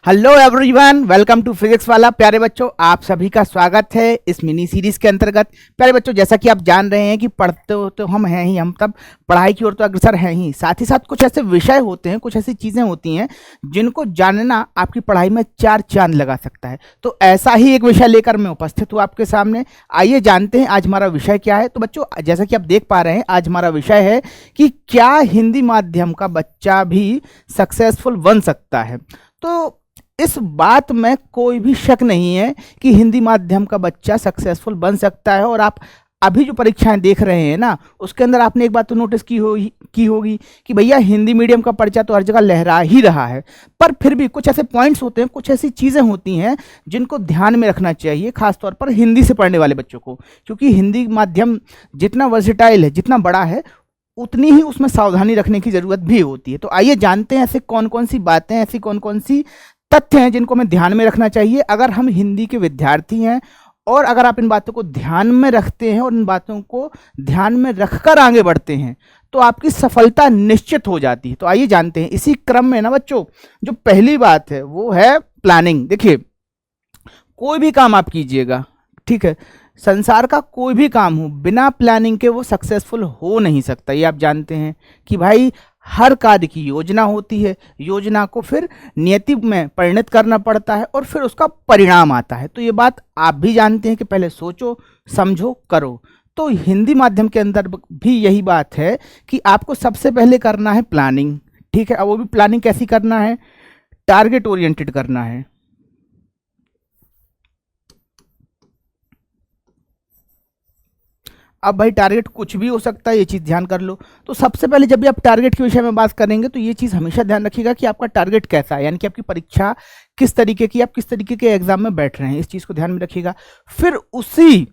Hello everyone, welcome to Physics Wallah. प्यारे बच्चों, आप सभी का स्वागत है इस मिनी सीरीज के अंतर्गत। प्यारे बच्चों, जैसा कि आप जान रहे हैं कि पढ़ते तो हम हैं ही, हम तब पढ़ाई की ओर तो अग्रसर हैं ही, साथ ही साथ कुछ ऐसे विषय होते हैं, कुछ ऐसी चीज़ें होती हैं जिनको जानना आपकी पढ़ाई में चार चांद लगा सकता है। तो ऐसा ही एक विषय लेकर मैं उपस्थित हूँ आपके सामने। आइए जानते हैं आज हमारा विषय क्या है। तो बच्चों, जैसा कि आप देख पा रहे हैं, आज हमारा विषय है कि क्या हिंदी माध्यम का बच्चा भी सक्सेसफुल बन सकता है। तो इस बात में कोई भी शक नहीं है कि हिंदी माध्यम का बच्चा सक्सेसफुल बन सकता है। और आप अभी जो परीक्षाएं देख रहे हैं ना, उसके अंदर आपने एक बात तो नोटिस की होगी कि भैया हिंदी मीडियम का पर्चा तो हर जगह लहरा ही रहा है, पर फिर भी कुछ ऐसे पॉइंट्स होते हैं, कुछ ऐसी चीज़ें होती हैं जिनको ध्यान में रखना चाहिए, खासतौर पर हिंदी से पढ़ने वाले बच्चों को। क्योंकि हिंदी माध्यम जितना वर्सेटाइल है, जितना बड़ा है, उतनी ही उसमें सावधानी रखने की ज़रूरत भी होती है। तो आइए जानते हैं ऐसे कौन कौन सी बातें, ऐसी कौन कौन सी तथ्य हैं जिनको हमें ध्यान में रखना चाहिए अगर हम हिंदी के विद्यार्थी हैं। और अगर आप इन बातों को ध्यान में रखते हैं और इन बातों को ध्यान में रखकर आगे बढ़ते हैं तो आपकी सफलता निश्चित हो जाती है। तो आइए जानते हैं। इसी क्रम में ना बच्चों, जो पहली बात है वो है प्लानिंग। देखिए, कोई भी काम आप कीजिएगा, ठीक है, संसार का कोई भी काम हो, बिना प्लानिंग के वो सक्सेसफुल हो नहीं सकता। ये आप जानते हैं कि भाई हर कार्य की योजना होती है, योजना को फिर नियति में परिणत करना पड़ता है और फिर उसका परिणाम आता है। तो ये बात आप भी जानते हैं कि पहले सोचो, समझो, करो। तो हिंदी माध्यम के अंदर भी यही बात है कि आपको सबसे पहले करना है प्लानिंग, ठीक है। अब वो भी प्लानिंग कैसी करना है? टारगेट ओरिएंटेड करना है। अब भाई टारगेट कुछ भी हो सकता है, ये चीज़ ध्यान कर लो। तो सबसे पहले जब भी आप टारगेट के विषय में बात करेंगे तो ये चीज़ हमेशा ध्यान रखिएगा कि आपका टारगेट कैसा है, यानी कि आपकी परीक्षा किस तरीके की, आप किस तरीके के एग्जाम में बैठ रहे हैं, इस चीज़ को ध्यान में रखिएगा। फिर उसी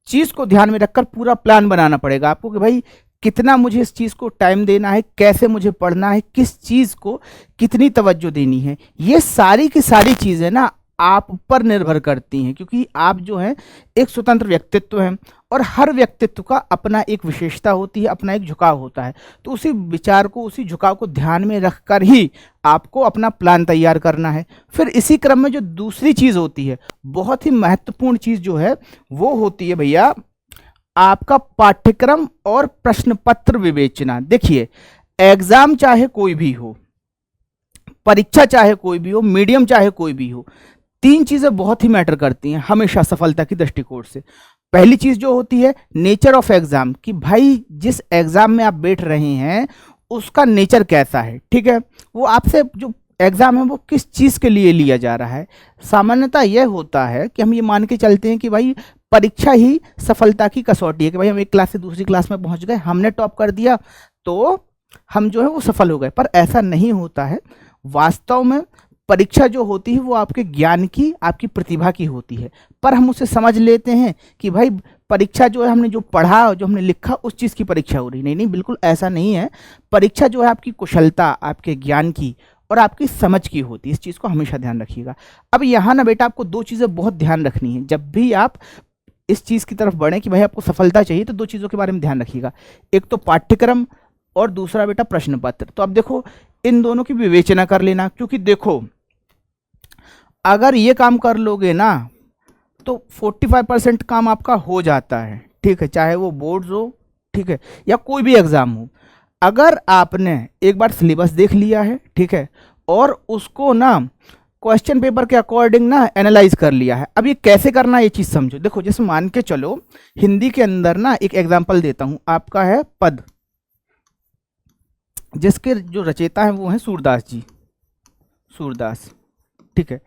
चीज़ को ध्यान में रखकर पूरा प्लान बनाना पड़ेगा आपको कि भाई कितना मुझे इस चीज़ को टाइम देना है, कैसे मुझे पढ़ना है, किस चीज़ को कितनी तवज्जो देनी है। ये सारी की सारी चीज़ें ना आप पर निर्भर करती हैं, क्योंकि आप जो हैं एक स्वतंत्र व्यक्तित्व हैं और हर व्यक्तित्व का अपना एक विशेषता होती है, अपना एक झुकाव होता है। तो उसी विचार को, उसी झुकाव को ध्यान में रखकर ही आपको अपना प्लान तैयार करना है। फिर इसी क्रम में जो दूसरी चीज़ होती है, बहुत ही महत्वपूर्ण चीज़ जो है वो होती है भैया आपका पाठ्यक्रम और प्रश्न पत्र विवेचना। देखिए, एग्जाम चाहे कोई भी हो, परीक्षा चाहे कोई भी हो, मीडियम चाहे कोई भी हो, तीन चीज़ें बहुत ही मैटर करती हैं हमेशा सफलता की दृष्टिकोण से। पहली चीज़ जो होती है नेचर ऑफ एग्जाम, कि भाई जिस एग्जाम में आप बैठ रहे हैं उसका नेचर कैसा है, ठीक है। वो आपसे जो एग्जाम है वो किस चीज़ के लिए लिया जा रहा है। सामान्यतः यह होता है कि हम ये मान के चलते हैं कि भाई परीक्षा ही सफलता की कसौटी है, कि भाई हम एक क्लास से दूसरी क्लास में पहुंच गए, हमने टॉप कर दिया तो हम जो है वो सफल हो गए। पर ऐसा नहीं होता है। वास्तव में परीक्षा जो होती है वो आपके ज्ञान की, आपकी प्रतिभा की होती है। पर हम उसे समझ लेते हैं कि भाई परीक्षा जो है, हमने जो पढ़ा, जो हमने लिखा, उस चीज़ की परीक्षा हो रही। नहीं नहीं, बिल्कुल ऐसा नहीं है। परीक्षा जो है आपकी कुशलता, आपके ज्ञान की और आपकी समझ की होती है। इस चीज़ को हमेशा ध्यान रखिएगा। अब यहाँ ना बेटा आपको दो चीज़ें बहुत ध्यान रखनी है जब भी आप इस चीज़ की तरफ बढ़ें कि भाई आपको सफलता चाहिए, तो दो चीज़ों के बारे में ध्यान रखिएगा। एक तो पाठ्यक्रम और दूसरा बेटा प्रश्न पत्र। तो अब देखो, इन दोनों की विवेचना कर लेना, क्योंकि देखो अगर ये काम कर लोगे ना तो 45% काम आपका हो जाता है, ठीक है। चाहे वो बोर्ड्स हो, ठीक है, या कोई भी एग्ज़ाम हो। अगर आपने एक बार सिलेबस देख लिया है, ठीक है, और उसको ना क्वेश्चन पेपर के अकॉर्डिंग ना एनालाइज कर लिया है। अब ये कैसे करना है ये चीज़ समझो। देखो, जैसे मान के चलो हिंदी के अंदर ना एक एग्जाम्पल देता हूँ, आपका है पद, जिसके जो रचयिता हैं वो हैं सूरदास जी, सूरदास, ठीक है।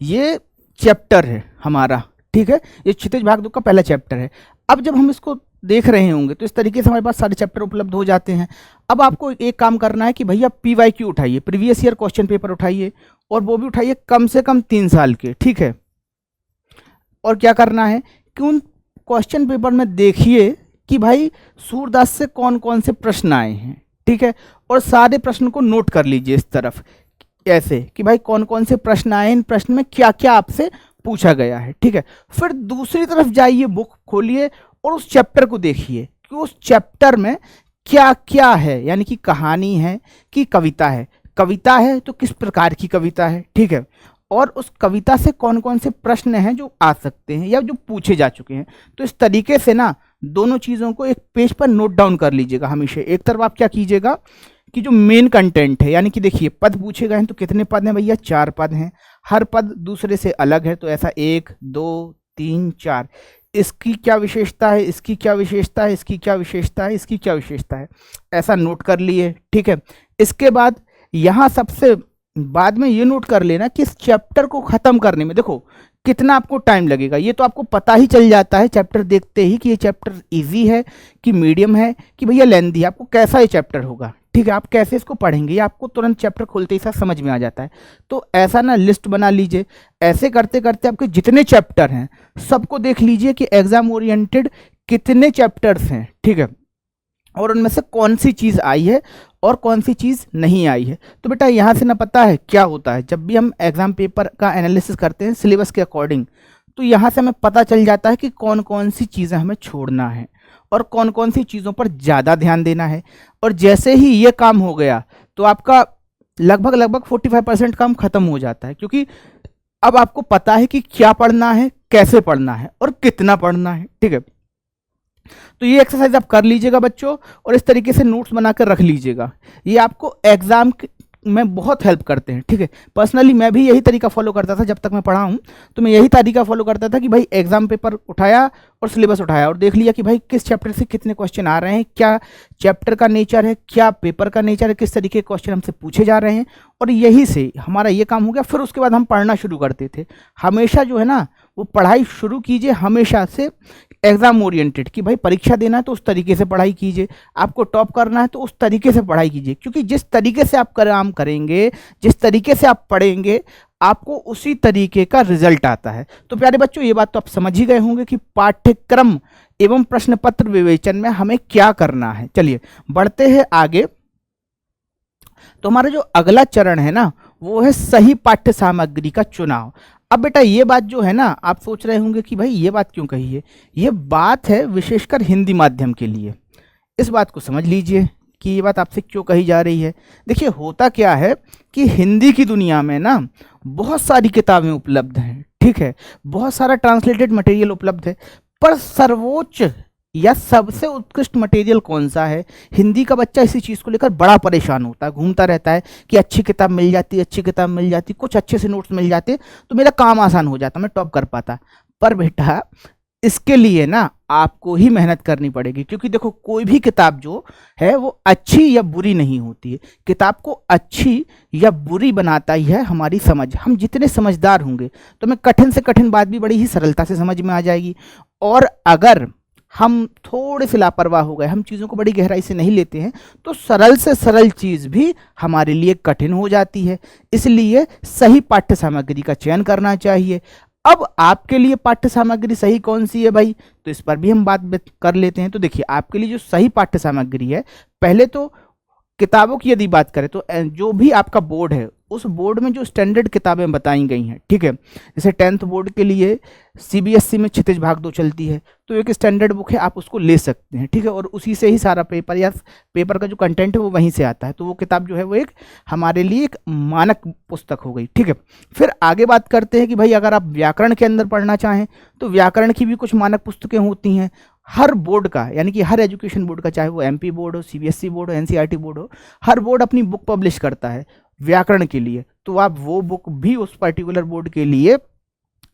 ये चैप्टर है हमारा, ठीक है, ये क्षितिज भाग 2 का पहला चैप्टर है। अब जब हम इसको देख रहे होंगे तो इस तरीके से हमारे पास सारे चैप्टर उपलब्ध हो जाते हैं। अब आपको एक काम करना है कि भैया PYQ उठाइए, प्रीवियस ईयर क्वेश्चन पेपर उठाइए, और वो भी उठाइए कम से कम 3 साल के, ठीक है। और क्या करना है कि उन क्वेश्चन पेपर में देखिए कि भाई सूरदास से कौन कौन से प्रश्न आए हैं, ठीक है, और सारे प्रश्न को नोट कर लीजिए इस तरफ, ऐसे कि भाई कौन कौन से प्रश्न आए, इन प्रश्न में क्या क्या आपसे पूछा गया है, ठीक है। फिर दूसरी तरफ जाइए, बुक खोलिए और उस चैप्टर को देखिए कि उस चैप्टर में क्या क्या है, यानी कि कहानी है कि कविता है, कविता है तो किस प्रकार की कविता है, ठीक है, और उस कविता से कौन कौन से प्रश्न हैं जो आ सकते हैं या जो पूछे जा चुके हैं। तो इस तरीके से ना दोनों चीज़ों को एक पेज पर नोट डाउन कर लीजिएगा हमेशा। एक तरफ आप क्या कीजिएगा कि जो मेन कंटेंट है, यानी कि देखिए पद पूछे गए हैं तो कितने पद हैं भैया, 4 पद हैं, हर पद दूसरे से अलग है, तो ऐसा 1 2 3 4, इसकी क्या विशेषता है, इसकी क्या विशेषता है, इसकी क्या विशेषता है, इसकी क्या विशेषता है, ऐसा नोट कर लिए, ठीक है। इसके बाद यहाँ सबसे बाद में ये नोट कर लेना कि इस चैप्टर को ख़त्म करने में देखो कितना आपको टाइम लगेगा। ये तो आपको पता ही चल जाता है चैप्टर देखते ही कि ये चैप्टर इजी है कि मीडियम है कि भैया लेंथी है, आपको कैसा ये चैप्टर होगा, ठीक है, आप कैसे इसको पढ़ेंगे ये आपको तुरंत चैप्टर खोलते ही साथ समझ में आ जाता है। तो ऐसा ना लिस्ट बना लीजिए, ऐसे करते करते आपके जितने चैप्टर हैं सबको देख लीजिए कि एग्जाम ओरिएंटेड कितने चैप्टर्स हैं, ठीक है, और उनमें से कौन सी चीज़ आई है और कौन सी चीज़ नहीं आई है। तो बेटा यहाँ से ना पता है क्या होता है, जब भी हम एग्ज़ाम पेपर का एनालिसिस करते हैं सिलेबस के अकॉर्डिंग, तो यहाँ से हमें पता चल जाता है कि कौन कौन सी चीज़ें हमें छोड़ना है और कौन कौन सी चीज़ों पर ज़्यादा ध्यान देना है। और जैसे ही ये काम हो गया तो आपका लगभग 45% काम खत्म हो जाता है, क्योंकि अब आपको पता है कि क्या पढ़ना है, कैसे पढ़ना है और कितना पढ़ना है, ठीक है। तो ये एक्सरसाइज आप कर लीजिएगा बच्चों, और इस तरीके से नोट्स बनाकर रख लीजिएगा, ये आपको एग्जाम में बहुत हेल्प करते हैं, ठीक है। पर्सनली मैं भी यही तरीका फॉलो करता था, जब तक मैं पढ़ा हूँ तो मैं यही तरीका फॉलो करता था कि भाई एग्जाम पेपर उठाया और सिलेबस उठाया और देख लिया कि भाई किस चैप्टर से कितने क्वेश्चन आ रहे हैं, क्या चैप्टर का नेचर है, क्या पेपर का नेचर है, किस तरीके के क्वेश्चन हमसे पूछे जा रहे हैं, और यही से हमारा ये काम हो गया। फिर उसके बाद हम पढ़ना शुरू करते थे। हमेशा जो है ना वो पढ़ाई शुरू कीजिए हमेशा से एग्जाम ओरिएंटेड, कि भाई परीक्षा देना है तो उस तरीके से पढ़ाई कीजिए, आपको टॉप करना है तो उस तरीके से पढ़ाई कीजिए, क्योंकि जिस तरीके से आप काम करेंगे, जिस तरीके से आप पढ़ेंगे, आपको उसी तरीके का रिजल्ट आता है। तो प्यारे बच्चों ये बात तो आप समझ ही गए होंगे कि पाठ्यक्रम एवं प्रश्न पत्र विवेचन में हमें क्या करना है। चलिए बढ़ते हैं आगे। तो हमारा जो अगला चरण है ना वो है सही पाठ्य सामग्री का चुनाव। अब बेटा ये बात जो है ना, आप सोच रहे होंगे कि भाई ये बात क्यों कही है, ये बात है विशेषकर हिंदी माध्यम के लिए। इस बात को समझ लीजिए कि ये बात आपसे क्यों कही जा रही है। देखिए होता क्या है कि हिंदी की दुनिया में ना बहुत सारी किताबें उपलब्ध हैं, ठीक है, बहुत सारा ट्रांसलेटेड मटेरियल उपलब्ध है, पर सर्वोच्च या सबसे उत्कृष्ट मटेरियल कौन सा है, हिंदी का बच्चा इसी चीज़ को लेकर बड़ा परेशान होता है, घूमता रहता है कि अच्छी किताब मिल जाती, अच्छी किताब मिल जाती, कुछ अच्छे से नोट्स मिल जाते तो मेरा काम आसान हो जाता, मैं टॉप कर पाता। पर बेटा इसके लिए ना आपको ही मेहनत करनी पड़ेगी, क्योंकि देखो कोई भी किताब जो है वो अच्छी या बुरी नहीं होती है, किताब को अच्छी या बुरी बनाता ही है हमारी समझ। हम जितने समझदार होंगे तो हमें कठिन से कठिन बात भी बड़ी ही सरलता से समझ में आ जाएगी, और अगर हम थोड़े से लापरवाह हो गए, हम चीज़ों को बड़ी गहराई से नहीं लेते हैं, तो सरल से सरल चीज़ भी हमारे लिए कठिन हो जाती है। इसलिए सही पाठ्य सामग्री का चयन करना चाहिए। अब आपके लिए पाठ्य सामग्री सही कौन सी है भाई, तो इस पर भी हम बात कर लेते हैं। तो देखिए आपके लिए जो सही पाठ्य सामग्री है, पहले तो किताबों की यदि बात करें तो जो भी आपका बोर्ड है उस बोर्ड में जो स्टैंडर्ड किताबें बताई गई हैं, ठीक है, जैसे 10th बोर्ड के लिए सीबीएसई में क्षितिज भाग 2 चलती है, तो एक स्टैंडर्ड बुक है, आप उसको ले सकते हैं, ठीक है, और उसी से ही सारा पेपर या पेपर का जो कंटेंट है वो वहीं से आता है, तो वो किताब जो है वो एक हमारे लिए एक मानक पुस्तक हो गई, ठीक है। फिर आगे बात करते हैं कि भाई अगर आप व्याकरण के अंदर पढ़ना चाहें तो व्याकरण की भी कुछ मानक पुस्तकें होती हैं। हर बोर्ड का, यानी कि हर एजुकेशन बोर्ड का, चाहे वो एमपी बोर्ड हो, सीबीएसई बोर्ड हो, एनसीईआरटी बोर्ड हो, हर बोर्ड अपनी बुक पब्लिश करता है व्याकरण के लिए, तो आप वो बुक भी उस पर्टिकुलर बोर्ड के लिए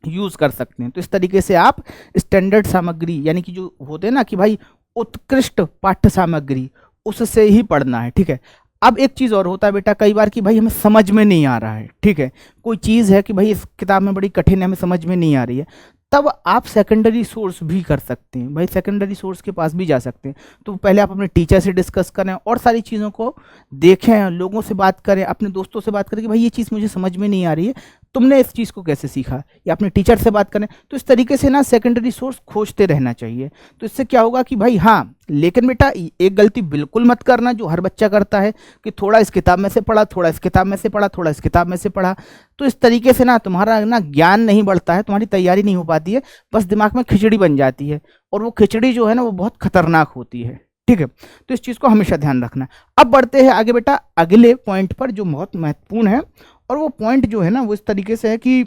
यूज़ कर सकते हैं। तो इस तरीके से आप स्टैंडर्ड सामग्री, यानी कि जो होते हैं ना कि भाई उत्कृष्ट पाठ्य सामग्री, उससे ही पढ़ना है, ठीक है। अब एक चीज़ और होता है बेटा कई बार कि भाई हमें समझ में नहीं आ रहा है, ठीक है, कोई चीज़ है कि भाई इस किताब में बड़ी कठिन है, हमें समझ में नहीं आ रही है, तब आप सेकेंडरी सोर्स भी कर सकते हैं भाई, सेकेंडरी सोर्स के पास भी जा सकते हैं। तो पहले आप अपने टीचर से डिस्कस करें और सारी चीज़ों को देखें, लोगों से बात करें, अपने दोस्तों से बात करें कि भाई ये चीज़ मुझे समझ में नहीं आ रही है, तुमने इस चीज़ को कैसे सीखा, या अपने टीचर से बात करें। तो इस तरीके से ना सेकेंडरी सोर्स खोजते रहना चाहिए। तो इससे क्या होगा कि भाई हाँ, लेकिन बेटा एक गलती बिल्कुल मत करना जो हर बच्चा करता है कि थोड़ा इस किताब में से पढ़ा, थोड़ा इस किताब में से पढ़ा, थोड़ा इस किताब में से पढ़ा। तो इस तरीके से ना तुम्हारा ना ज्ञान नहीं बढ़ता है, तुम्हारी तैयारी नहीं हो पाती है, बस दिमाग में खिचड़ी बन जाती है, और वो खिचड़ी जो है ना वो बहुत खतरनाक होती है, ठीक है, तो इस चीज़ को हमेशा ध्यान रखना है। अब बढ़ते हैं आगे बेटा अगले पॉइंट पर जो बहुत महत्वपूर्ण है, और वो पॉइंट जो है ना वो इस तरीके से है कि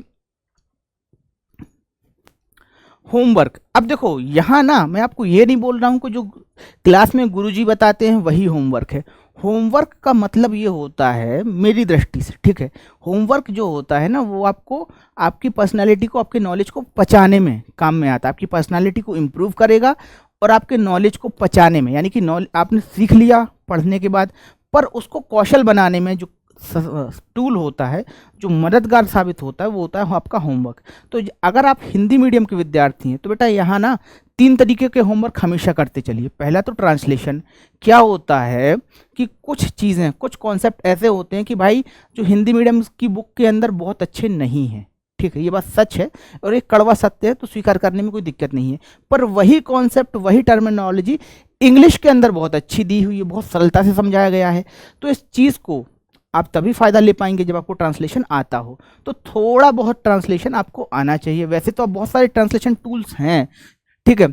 होमवर्क। अब देखो यहाँ ना मैं आपको ये नहीं बोल रहा हूँ कि जो क्लास में गुरुजी बताते हैं वही होमवर्क है। होमवर्क का मतलब ये होता है मेरी दृष्टि से, ठीक है, होमवर्क जो होता है ना वो आपको आपकी पर्सनालिटी को, आपके नॉलेज को पचाने में काम में आता है, आपकी पर्सनालिटी को इम्प्रूव करेगा और आपके नॉलेज को पचाने में, यानी कि नॉलेज आपने सीख लिया पढ़ने के बाद, पर उसको कौशल बनाने में जो टूल होता है, जो मददगार साबित होता है, वो होता है आपका होमवर्क। तो अगर आप हिंदी मीडियम के विद्यार्थी हैं तो बेटा यहाँ ना 3 तरीके के होमवर्क हमेशा करते चलिए। पहला तो ट्रांसलेशन। क्या होता है कि कुछ चीज़ें, कुछ कॉन्सेप्ट ऐसे होते हैं कि भाई जो हिंदी मीडियम की बुक के अंदर बहुत अच्छे नहीं हैं, ठीक है, ये बात सच है और एक कड़वा सत्य है, तो स्वीकार करने में कोई दिक्कत नहीं है। पर वही कॉन्सेप्ट, वही टर्मिनोलॉजी इंग्लिश के अंदर बहुत अच्छी दी हुई है, बहुत सरलता से समझाया गया है। तो इस चीज़ को आप तभी फ़ायदा ले पाएंगे जब आपको ट्रांसलेशन आता हो। तो थोड़ा बहुत ट्रांसलेशन आपको आना चाहिए। वैसे तो बहुत सारे ट्रांसलेशन टूल्स हैं, ठीक है,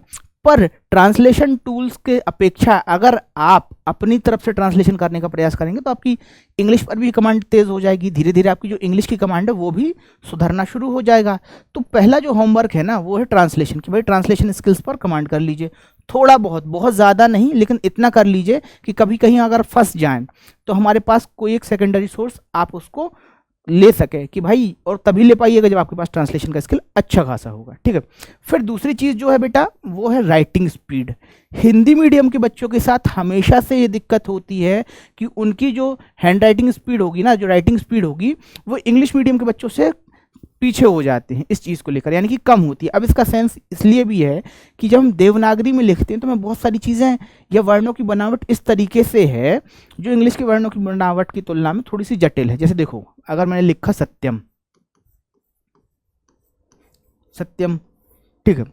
पर ट्रांसलेशन टूल्स के अपेक्षा अगर आप अपनी तरफ से ट्रांसलेशन करने का प्रयास करेंगे तो आपकी इंग्लिश पर भी कमांड तेज़ हो जाएगी। धीरे धीरे आपकी जो इंग्लिश की कमांड है वो भी सुधरना शुरू हो जाएगा। तो पहला जो होमवर्क है ना वो है ट्रांसलेशन, कि भाई ट्रांसलेशन स्किल्स पर कमांड कर लीजिए। थोड़ा बहुत, बहुत ज़्यादा नहीं, लेकिन इतना कर लीजिए कि कभी कहीं अगर फंस जाएं तो हमारे पास कोई एक सेकेंडरी सोर्स आप उसको ले सके कि भाई, और तभी ले पाइएगा जब आपके पास ट्रांसलेशन का स्किल अच्छा खासा होगा, ठीक है। फिर दूसरी चीज़ जो है बेटा वो है राइटिंग स्पीड। हिंदी मीडियम के बच्चों के साथ हमेशा से ये दिक्कत होती है कि उनकी जो हैंड राइटिंग स्पीड होगी ना, जो राइटिंग स्पीड होगी, वो इंग्लिश मीडियम के बच्चों से पीछे हो जाते हैं इस चीज़ को लेकर, यानी कि कम होती है। अब इसका सेंस इसलिए भी है कि जब हम देवनागरी में लिखते हैं तो मैं बहुत सारी चीज़ें या वर्णों की बनावट इस तरीके से है जो इंग्लिश के वर्णों की बनावट की तुलना में थोड़ी सी जटिल है। जैसे देखो, अगर मैंने लिखा सत्यम, सत्यम, ठीक है,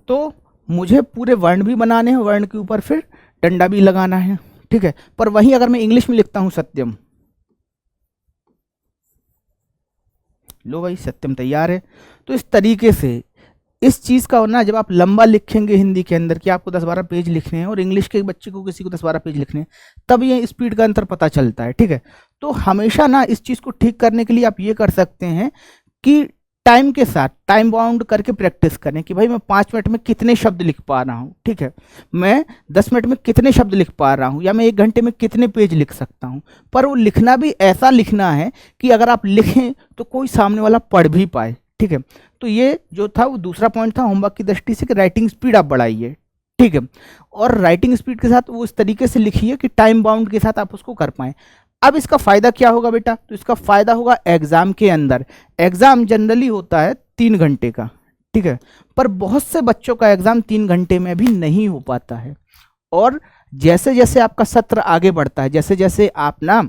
तो मुझे पूरे वर्ण भी बनाने हैं, वर्ण के ऊपर फिर डंडा भी लगाना है, ठीक है। पर वहीं अगर मैं इंग्लिश में लिखता हूँ सत्यम, लो भाई सत्यम तैयार है। तो इस तरीके से इस चीज़ का ना जब आप लंबा लिखेंगे हिंदी के अंदर कि आपको 10-12 पेज लिखने हैं और इंग्लिश के बच्चे को किसी को 10-12 पेज लिखने हैं, तब ये स्पीड का अंतर पता चलता है, ठीक है। तो हमेशा ना इस चीज़ को ठीक करने के लिए आप ये कर सकते हैं कि टाइम के साथ टाइम बाउंड करके प्रैक्टिस करें कि भाई मैं 5 मिनट में कितने शब्द लिख पा रहा हूँ, ठीक है, मैं 10 मिनट में कितने शब्द लिख पा रहा हूँ, या मैं 1 घंटे में कितने पेज लिख सकता हूँ। पर वो लिखना भी ऐसा लिखना है कि अगर आप लिखें तो कोई सामने वाला पढ़ भी पाए, ठीक है। तो ये जो था वो दूसरा पॉइंट था होमवर्क की दृष्टि से कि राइटिंग स्पीड आप बढ़ाइए, ठीक है, और राइटिंग स्पीड के साथ वो इस तरीके से लिखिए कि टाइम बाउंड के साथ आप उसको कर पाएँ। अब इसका फ़ायदा क्या होगा बेटा, तो इसका फ़ायदा होगा एग्ज़ाम के अंदर। एग्ज़ाम जनरली होता है 3 घंटे का, ठीक है, पर बहुत से बच्चों का एग्ज़ाम 3 घंटे में भी नहीं हो पाता है। और जैसे जैसे आपका सत्र आगे बढ़ता है, जैसे जैसे आप ना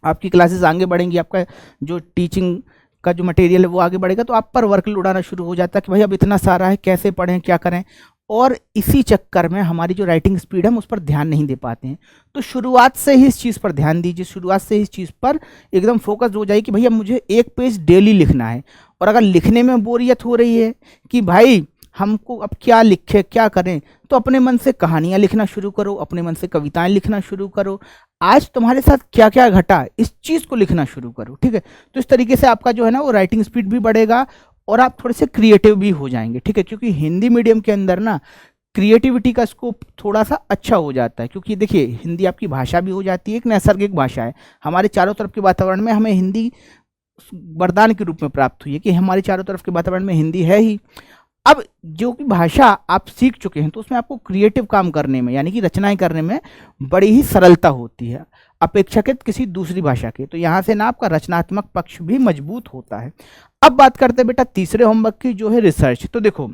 आपकी क्लासेस आगे बढ़ेंगी, आपका जो टीचिंग का जो मटेरियल है वो आगे बढ़ेगा, तो आप पर वर्कलोड आना शुरू हो जाता है कि भाई अब इतना सारा है, कैसे पढ़ें, क्या करें। और इसी चक्कर में हमारी जो राइटिंग स्पीड है हम उस पर ध्यान नहीं दे पाते हैं। तो शुरुआत से ही इस चीज़ पर ध्यान दीजिए, शुरुआत से ही इस चीज़ पर एकदम फोकस हो जाए कि भैया मुझे 1 पेज डेली लिखना है। और अगर लिखने में बोरियत हो रही है कि भाई हमको अब क्या लिखे, क्या करें, तो अपने मन से कहानियाँ लिखना शुरू करो, अपने मन से कविताएं लिखना शुरू करो। आज तुम्हारे साथ क्या क्या घटा इस चीज़ को लिखना शुरू करो, ठीक है। तो इस तरीके से आपका जो है ना वो राइटिंग स्पीड भी बढ़ेगा और आप थोड़े से क्रिएटिव भी हो जाएंगे, ठीक है। क्योंकि हिंदी मीडियम के अंदर ना क्रिएटिविटी का स्कोप थोड़ा सा अच्छा हो जाता है, क्योंकि देखिए हिंदी आपकी भाषा भी हो जाती है, एक नैसर्गिक भाषा है। हमारे चारों तरफ के वातावरण में हमें हिंदी वरदान के रूप में प्राप्त हुई है कि हमारे चारों तरफ के वातावरण में हिंदी है ही। अब जो कि भाषा आप सीख चुके हैं तो उसमें आपको क्रिएटिव काम करने में, यानी कि रचनाएं करने में बड़ी ही सरलता होती है अपेक्षाकृत किसी दूसरी भाषा के। तो यहाँ से ना आपका रचनात्मक पक्ष भी मजबूत होता है। अब बात करते हैं बेटा तीसरे होमवर्क की, जो है रिसर्च। तो देखो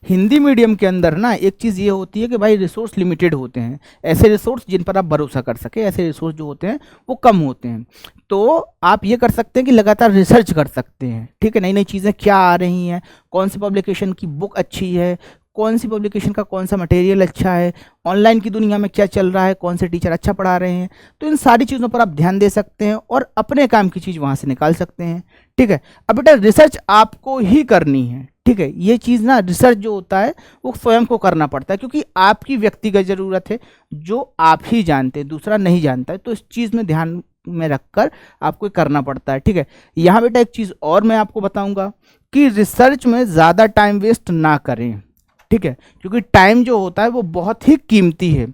हिंदी मीडियम के अंदर ना एक चीज़ ये होती है कि भाई रिसोर्स लिमिटेड होते हैं। ऐसे रिसोर्स जिन पर आप भरोसा कर सके, ऐसे रिसोर्स जो होते हैं वो कम होते हैं। तो आप ये कर सकते हैं कि लगातार रिसर्च कर सकते हैं, ठीक है, नई नई चीज़ें क्या आ रही हैं, कौन सी पब्लिकेशन की बुक अच्छी है, कौन सी पब्लिकेशन का कौन सा मटेरियल अच्छा है, ऑनलाइन की दुनिया में क्या चल रहा है, कौन से टीचर अच्छा पढ़ा रहे हैं, तो इन सारी चीज़ों पर आप ध्यान दे सकते हैं और अपने काम की चीज़ वहाँ से निकाल सकते हैं। ठीक है, अब बेटा रिसर्च आपको ही करनी है। ठीक है, ये चीज़ ना रिसर्च जो होता है वो स्वयं को करना पड़ता है, क्योंकि आपकी व्यक्तिगत ज़रूरत है जो आप ही जानते हैं, दूसरा नहीं जानता है। तो इस चीज़ में ध्यान में रखकर आपको करना पड़ता है। ठीक है, यहाँ बेटा एक चीज़ और मैं आपको बताऊंगा कि रिसर्च में ज़्यादा टाइम वेस्ट ना करें। ठीक है, क्योंकि टाइम जो होता है वो बहुत ही कीमती है,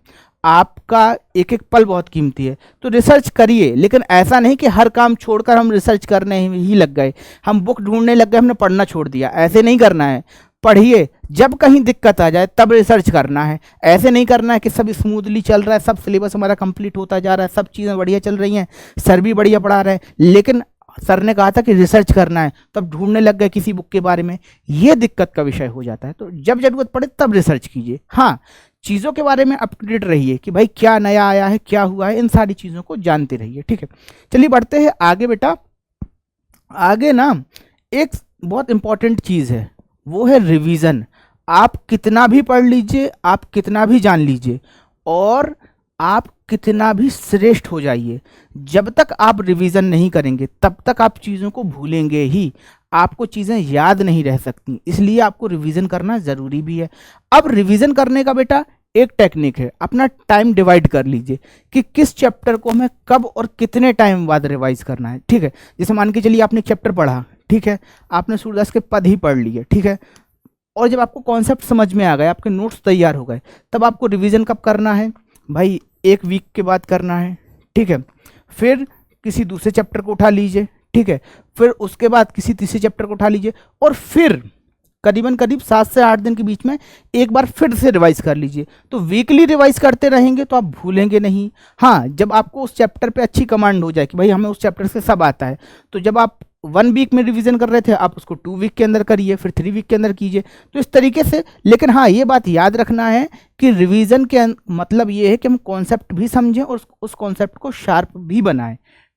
आपका एक एक पल बहुत कीमती है। तो रिसर्च करिए, लेकिन ऐसा नहीं कि हर काम छोड़कर हम रिसर्च करने ही लग गए, हम बुक ढूंढने लग गए, हमने पढ़ना छोड़ दिया। ऐसे नहीं करना है। पढ़िए, जब कहीं दिक्कत आ जाए तब रिसर्च करना है। ऐसे नहीं करना है कि सब स्मूथली चल रहा है, सब सिलेबस हमारा कंप्लीट होता जा रहा है, सब चीज़ें बढ़िया चल रही हैं, सर भी बढ़िया पढ़ा रहे हैं, लेकिन सर ने कहा था कि रिसर्च करना है, तब ढूंढने लग गए किसी बुक के बारे में। ये दिक्कत का विषय हो जाता है। तो जब जरूरत पड़े तब रिसर्च कीजिए। हाँ, चीज़ों के बारे में अप टू डेट रहिए कि भाई क्या नया आया है, क्या हुआ है, इन सारी चीज़ों को जानते रहिए। ठीक है, चलिए बढ़ते हैं आगे बेटा। आगे ना एक बहुत इंपॉर्टेंट चीज़ है, वो है रिवीजन। आप कितना भी पढ़ लीजिए, आप कितना भी जान लीजिए, और आप कितना भी श्रेष्ठ हो जाइए, जब तक आप रिवीजन नहीं करेंगे तब तक आप चीज़ों को भूलेंगे ही, आपको चीज़ें याद नहीं रह सकती। इसलिए आपको रिवीजन करना ज़रूरी भी है। अब रिवीजन करने का बेटा एक टेक्निक है, अपना टाइम डिवाइड कर लीजिए कि किस चैप्टर को हमें कब और कितने टाइम बाद रिवाइज करना है। ठीक है, जैसे मान के चलिए आपने चैप्टर पढ़ा, ठीक है, आपने सूरदास के पद ही पढ़ लिए, ठीक है, और जब आपको कॉन्सेप्ट समझ में आ गए, आपके नोट्स तैयार हो गए, तब आपको रिवीजन कब करना है भाई? 1 वीक के बाद करना है। ठीक है, फिर किसी दूसरे चैप्टर को उठा लीजिए, ठीक है, फिर उसके बाद किसी तीसरे चैप्टर को उठा लीजिए, और फिर करीबन 7 से 8 दिन के बीच में एक बार फिर से रिवाइज कर लीजिए। तो वीकली रिवाइज करते रहेंगे तो आप भूलेंगे नहीं। हाँ, जब आपको उस चैप्टर पे अच्छी कमांड हो जाए कि भाई हमें उस चैप्टर से सब आता है, तो जब आप 1 वीक में रिवीजन कर रहे थे, आप उसको 2 वीक के अंदर करिए, फिर 3 वीक के अंदर कीजिए। तो इस तरीके से, लेकिन हाँ, ये बात याद रखना है कि रिवीजन के मतलब ये है कि हम कॉन्सेप्ट भी समझें और उस कॉन्सेप्ट को शार्प भी बनाएं।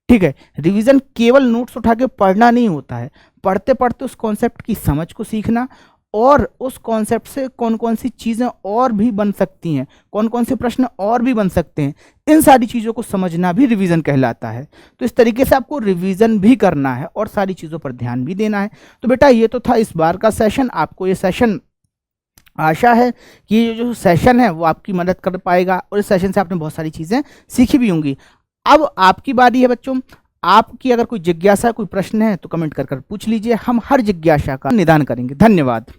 ठीक है, रिवीजन केवल नोट्स उठा के पढ़ना नहीं होता है, पढ़ते पढ़ते उस कॉन्सेप्ट की समझ को सीखना, और उस कॉन्सेप्ट से कौन कौन सी चीज़ें और भी बन सकती हैं, कौन कौन से प्रश्न और भी बन सकते हैं, इन सारी चीज़ों को समझना भी रिवीजन कहलाता है। तो इस तरीके से आपको रिवीजन भी करना है और सारी चीज़ों पर ध्यान भी देना है। तो बेटा ये तो था इस बार का सेशन। आपको ये सेशन, आशा है कि ये जो सेशन है वो आपकी मदद कर पाएगा, और इस सेशन से आपने बहुत सारी चीज़ें सीखी भी होंगी। अब आपकी बारी है बच्चों। आपकी अगर कोई जिज्ञासा, कोई प्रश्न है तो कमेंट कर पूछ लीजिए, हम हर जिज्ञासा का निदान करेंगे। धन्यवाद।